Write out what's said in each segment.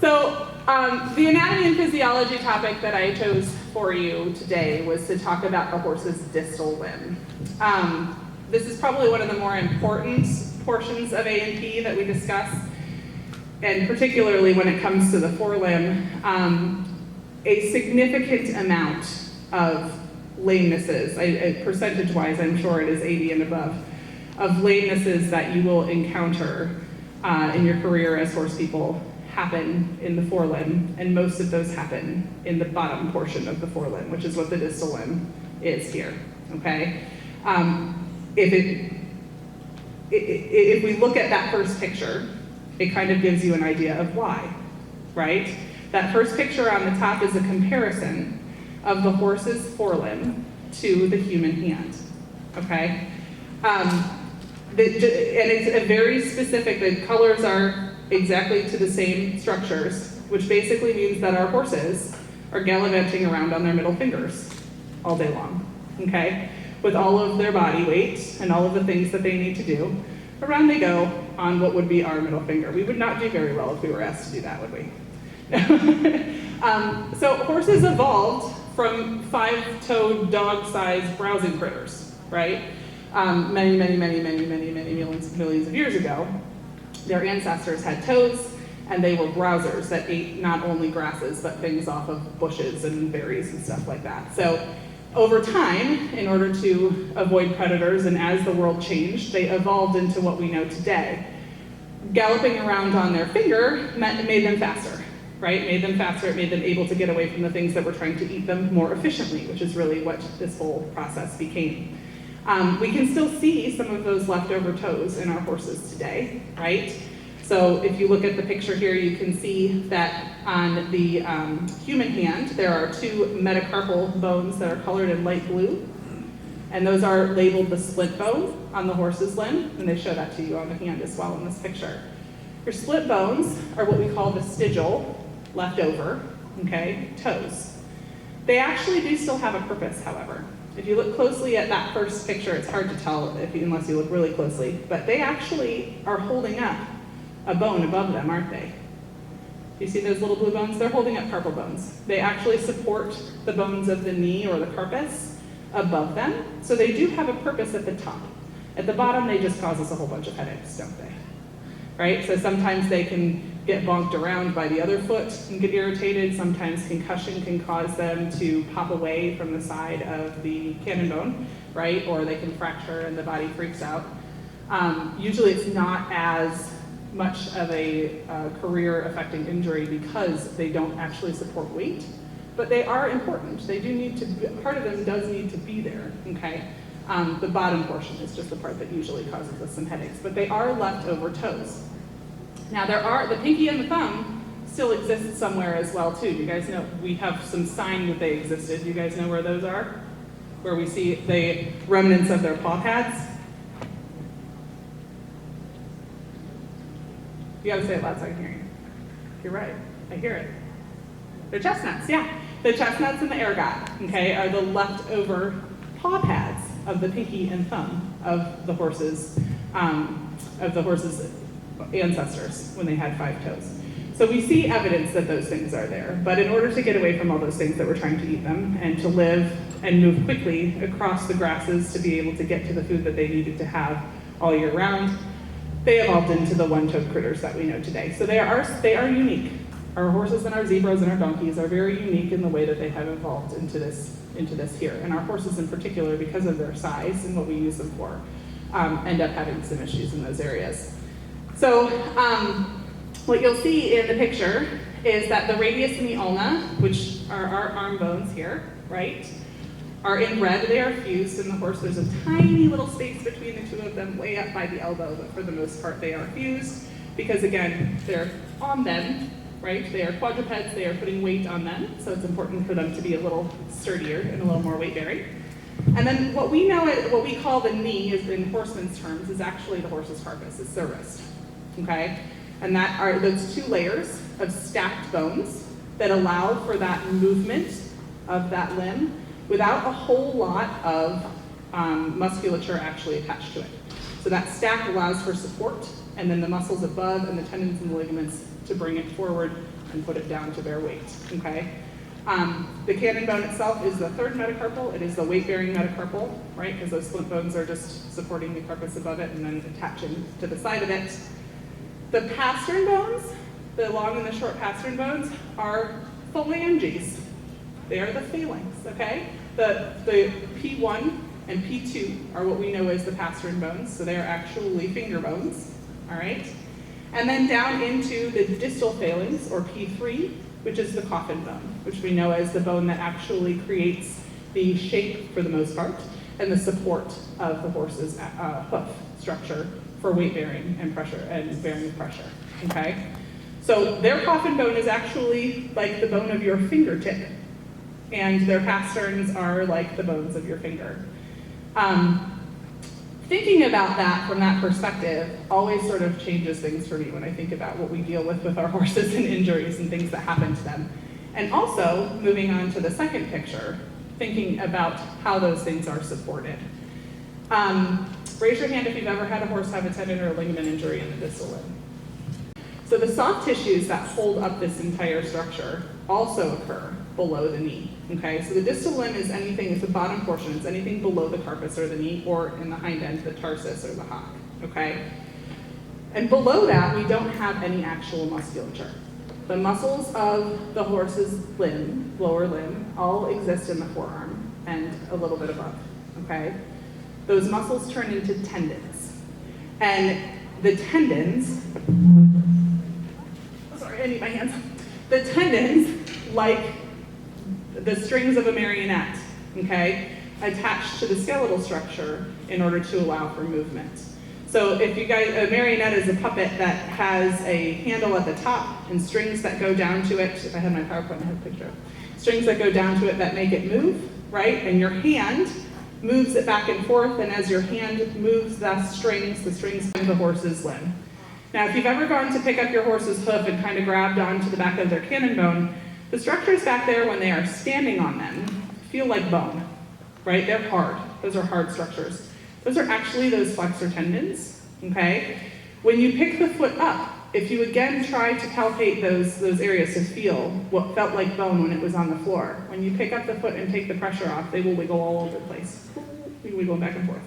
So the anatomy and physiology topic that I chose for you today was to talk about the horse's distal limb. This is probably one of the more important portions of A&P that we discuss, and particularly when it comes to the forelimb. A significant amount of lamenesses, percentage-wise, I'm sure it is 80 and above, of lamenesses that you will encounter in your career as horse people happen in the forelimb, and most of those happen in the bottom portion of the forelimb, which is what the distal limb is here, okay? If we look at that first picture, it kind of gives you an idea of why, right? That first picture on the top is a comparison of the horse's forelimb to the human hand, okay? And it's a very specific, the colors are exactly to the same structures, which basically means that our horses are gallivanting around on their middle fingers all day long, okay? With all of their body weight and all of the things that they need to do, around they go on what would be our middle finger. We would not do very well if we were asked to do that, would we? So horses evolved from 5-toed, dog-sized browsing critters, right? Many millions of years ago. Their ancestors had toes, and they were browsers that ate not only grasses, but things off of bushes and berries and stuff like that. So over time, in order to avoid predators, and as the world changed, they evolved into what we know today. Galloping around on their finger made them faster, right? Made them faster, it made them able to get away from the things that were trying to eat them more efficiently, which is really what this whole process became. We can still see some of those leftover toes in our horses today, right? So if you look at the picture here, you can see that on the human hand, there are 2 metacarpal bones that are colored in light blue, and those are labeled the split bone on the horse's limb, and they show that to you on the hand as well in this picture. Your split bones are what we call vestigial, leftover, okay, toes. They actually do still have a purpose, however. If you look closely at that first picture, it's hard to tell unless you look really closely, but they actually are holding up a bone above them, aren't they? You see those little blue bones? They're holding up carpal bones. They actually support the bones of the knee or the carpus above them, so they do have a purpose at the top. At the bottom, they just cause us a whole bunch of headaches, don't they? Right? So sometimes they can get bonked around by the other foot and get irritated. Sometimes concussion can cause them to pop away from the side of the cannon bone, right? Or they can fracture and the body freaks out. Usually it's not as much of a career-affecting injury because they don't actually support weight, but they are important. They do need to, part of them does need to be there, okay? The bottom portion is just the part that usually causes us some headaches, but they are leftover toes. Now the pinky and the thumb still exist somewhere as well too. Do you guys know, we have some sign that they existed. Do you guys know where those are? Where we see the remnants of their paw pads? You gotta say it loud so I can hear you. You're right, I hear it. They're chestnuts, yeah. The chestnuts and the ergot, okay, are the leftover paw pads of the pinky and thumb of the horse's ancestors when they had 5 toes. So we see evidence that those things are there, but in order to get away from all those things that were trying to eat them and to live and move quickly across the grasses to be able to get to the food that they needed to have all year round, they evolved into the 1-toed critters that we know today. So they are unique. Our horses and our zebras and our donkeys are very unique in the way that they have evolved into this here. And our horses in particular, because of their size and what we use them for, end up having some issues in those areas. So what you'll see in the picture is that the radius and the ulna, which are our arm bones here, right, are in red. They are fused in the horse. There's a tiny little space between the 2 of them way up by the elbow, but for the most part they are fused because, again, they're on them, right? They are quadrupeds, they are putting weight on them, so it's important for them to be a little sturdier and a little more weight-bearing. And then what we call the knee is, in horsemen's terms, is actually the horse's carcass, it's their wrist, okay? And that are those 2 layers of stacked bones that allow for that movement of that limb without a whole lot of musculature actually attached to it. So that stack allows for support, and then the muscles above and the tendons and the ligaments to bring it forward and put it down to bear weight, okay? The cannon bone itself is the third metacarpal. It is the weight-bearing metacarpal, right? Because those splint bones are just supporting the carpus above it and then attaching to the side of it. The pastern bones, the long and the short pastern bones, are phalanges. They are the phalanx, okay? The P1 and P2 are what we know as the pastern bones, so they are actually finger bones, all right? And then down into the distal phalanx, or P3, which is the coffin bone, which we know as the bone that actually creates the shape, for the most part, and the support of the horse's hoof structure for weight bearing and pressure, and bearing pressure, okay? So their coffin bone is actually like the bone of your fingertip, and their pasterns are like the bones of your finger. Thinking about that from that perspective always sort of changes things for me when I think about what we deal with our horses and injuries and things that happen to them. And also, moving on to the second picture, thinking about how those things are supported. Raise your hand if you've ever had a horse have a tendon or a ligament injury in the distal limb. So the soft tissues that hold up this entire structure also occur below the knee, okay? So the distal limb is anything, it's the bottom portion, it's anything below the carpus or the knee, or in the hind end, the tarsus or the hock, okay? And below that, we don't have any actual musculature. The muscles of the horse's limb, lower limb, all exist in the forearm and a little bit above, okay? Those muscles turn into tendons. And the tendons, sorry, I need my hands. The tendons, like the strings of a marionette, okay, attached to the skeletal structure in order to allow for movement. So if you guys, a marionette is a puppet that has a handle at the top and strings that go down to it. If I had my PowerPoint, I have a picture. Strings that go down to it that make it move, right? And your hand moves it back and forth, and as your hand moves the strings of the horse's limb. Now, if you've ever gone to pick up your horse's hoof and kind of grabbed onto the back of their cannon bone, the structures back there, when they are standing on them, feel like bone, right? They're hard. Those are hard structures. Those are actually those flexor tendons, okay? When you pick the foot up, if you again try to palpate those areas to feel what felt like bone when it was on the floor, when you pick up the foot and take the pressure off, they will wiggle all over the place, wiggling back and forth.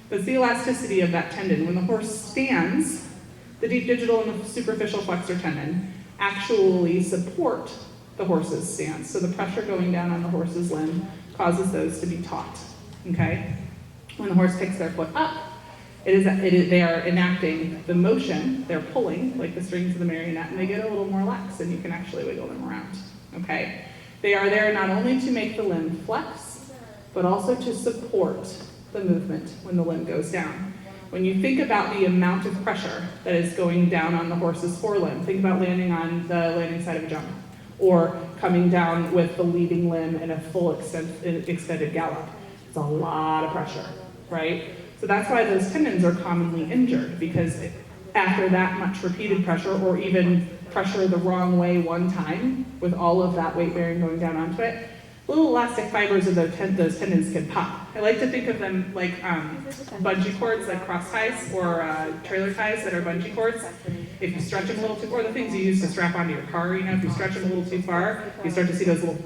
That's the elasticity of that tendon. When the horse stands, the deep digital and the superficial flexor tendon actually support the horse's stance. So the pressure going down on the horse's limb causes those to be taut, okay? When the horse picks their foot up, they are enacting the motion, they're pulling, like the strings of the marionette, and they get a little more lax, and you can actually wiggle them around, okay? They are there not only to make the limb flex, but also to support the movement when the limb goes down. When you think about the amount of pressure that is going down on the horse's forelimb, think about landing on the landing side of a jump, or coming down with the leading limb in a full extended gallop. It's a lot of pressure, right? So that's why those tendons are commonly injured, because after that much repeated pressure, or even pressure the wrong way one time, with all of that weight bearing going down onto it, little elastic fibers of those tendons can pop. I like to think of them like bungee cords, like cross ties or trailer ties that are bungee cords. If you stretch them a little too far, the things you use to strap onto your car, you know, if you stretch them a little too far, you start to see those little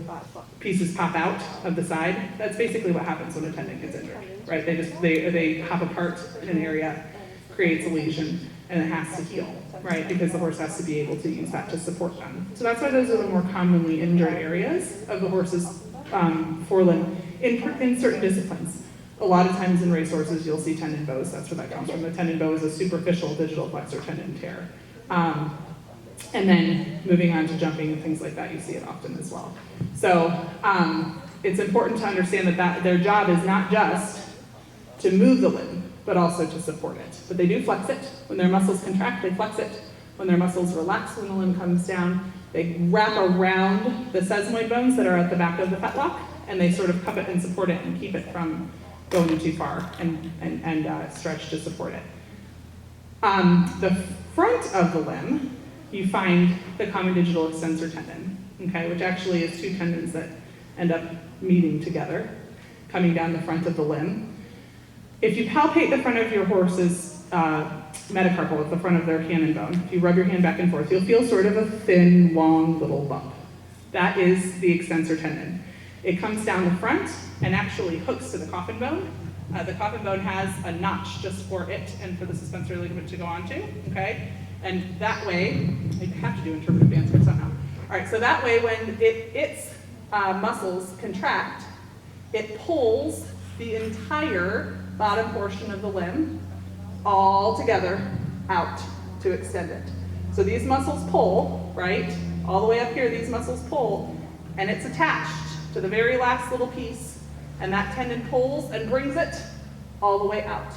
pieces pop out of the side. That's basically what happens when a tendon gets injured, right? They hop apart in an area, creates a lesion, and it has to heal, right? Because the horse has to be able to use that to support them. So that's why those are the more commonly injured areas of the horse's forelimb in certain disciplines. A lot of times in racehorses, you'll see tendon bows. That's where that comes from. The tendon bow is a superficial digital flexor tendon tear. And then moving on to jumping and things like that, you see it often as well. So it's important to understand that their job is not just to move the limb, but also to support it. But they do flex it. When their muscles contract, they flex it. When their muscles relax, when the limb comes down, they wrap around the sesamoid bones that are at the back of the fetlock, and they sort of cup it and support it and keep it from going too far and stretch to support it. The front of the limb, you find the common digital extensor tendon, okay, which actually is two tendons that end up meeting together, coming down the front of the limb. If you palpate the front of your horse's metacarpal at the front of their cannon bone. If you rub your hand back and forth, you'll feel sort of a thin, long little bump. That is the extensor tendon. It comes down the front and actually hooks to the coffin bone. The coffin bone has a notch just for it and for the suspensory ligament to go onto, okay? And that way, I have to do interpretive dance here somehow. All right, so that way when its muscles contract, it pulls the entire bottom portion of the limb all together out to extend it. So these muscles pull, right? All the way up here, these muscles pull, and it's attached to the very last little piece, and that tendon pulls and brings it all the way out.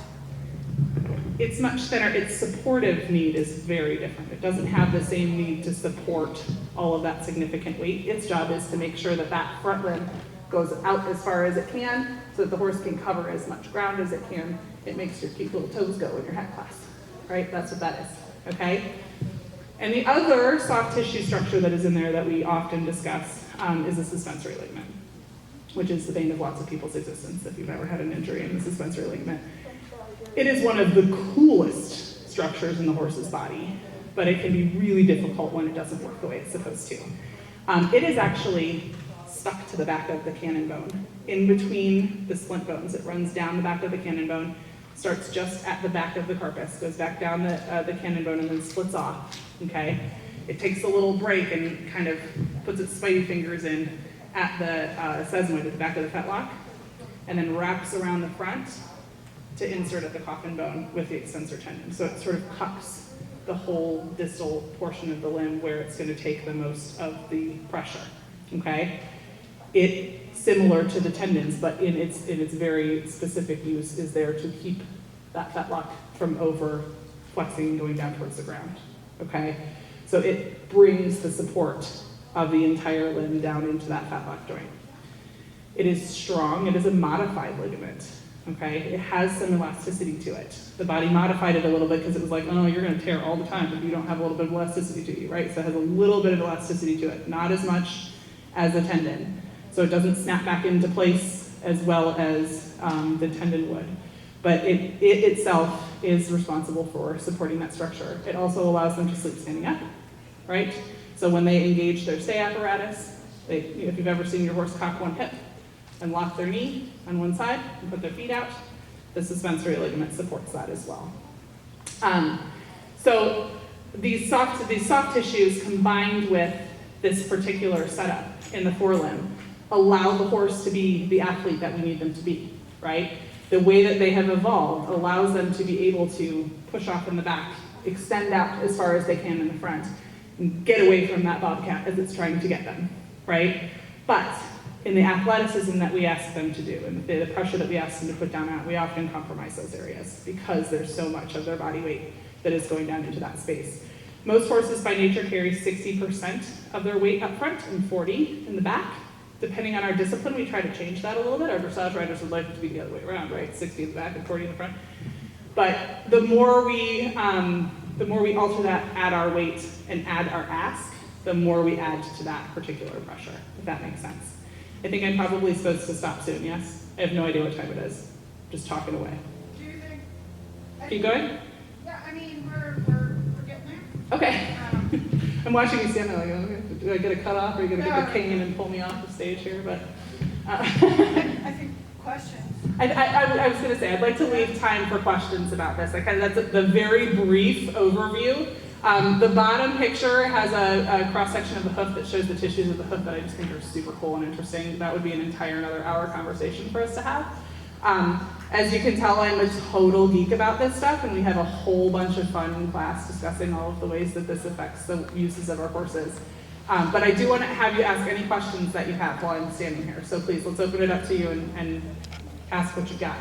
It's much thinner. Its supportive need is very different. It doesn't have the same need to support all of that significant weight. Its job is to make sure that that front limb goes out as far as it can so that the horse can cover as much ground as it can. It makes your cute little toes go in your hat class, right? That's what that is, okay? And the other soft tissue structure that is in there that we often discuss is the suspensory ligament, which is the bane of lots of people's existence if you've ever had an injury in the suspensory ligament. It is one of the coolest structures in the horse's body, but it can be really difficult when it doesn't work the way it's supposed to. It is actually stuck to the back of the cannon bone, in between the splint bones. It runs down the back of the cannon bone, starts just at the back of the carpus, goes back down the cannon bone and then splits off, okay? It takes a little break and kind of puts its spidey fingers in at the sesamoid at the back of the fetlock, and then wraps around the front to insert at the coffin bone with the extensor tendon. So it sort of cups the whole distal portion of the limb where it's going to take the most of the pressure, okay? It's similar to the tendons, but in its very specific use is there to keep that fetlock from over flexing and going down towards the ground, okay? So it brings the support of the entire limb down into that fetlock joint. It is strong. It is a modified ligament, okay? It has some elasticity to it. The body modified it a little bit because it was like, oh, you're going to tear all the time if you don't have a little bit of elasticity to you, right? So it has a little bit of elasticity to it, not as much as a tendon. So it doesn't snap back into place as well as the tendon would. But it itself is responsible for supporting that structure. It also allows them to sleep standing up, right? So when they engage their stay apparatus, if you've ever seen your horse cock one hip and lock their knee on one side and put their feet out, the suspensory ligament supports that as well. So these soft tissues combined with this particular setup in the forelimb allow the horse to be the athlete that we need them to be, right? The way that they have evolved allows them to be able to push off in the back, extend out as far as they can in the front, and get away from that bobcat as it's trying to get them, right? But in the athleticism that we ask them to do, and the pressure that we ask them to put down at, we often compromise those areas because there's so much of their body weight that is going down into that space. Most horses by nature carry 60% of their weight up front and 40% in the back. Depending on our discipline, we try to change that a little bit. Our dressage riders would like it to be the other way around, right? 60 in the back and 40 in the front. But the more we alter that, add our weight and add our ask, the more we add to that particular pressure, if that makes sense. I think I'm probably supposed to stop soon, yes? I have no idea what time it is. Just talking away. Do you think? Keep going? Yeah, I mean, we're getting there. Okay. I'm watching you stand there like, okay, do I get a cut off or are you going to get the cane and pull me off the stage here? But I think questions. I was going to say, I'd like to leave time for questions about this. That's the very brief overview. The bottom picture has a cross-section of the hoof that shows the tissues of the hoof that I just think are super cool and interesting. That would be an entire another hour conversation for us to have. As you can tell, I'm a total geek about this stuff, and we have a whole bunch of fun in class discussing all of the ways that this affects the uses of our horses. But I do want to have you ask any questions that you have while I'm standing here. So please, let's open it up to you and ask what you got.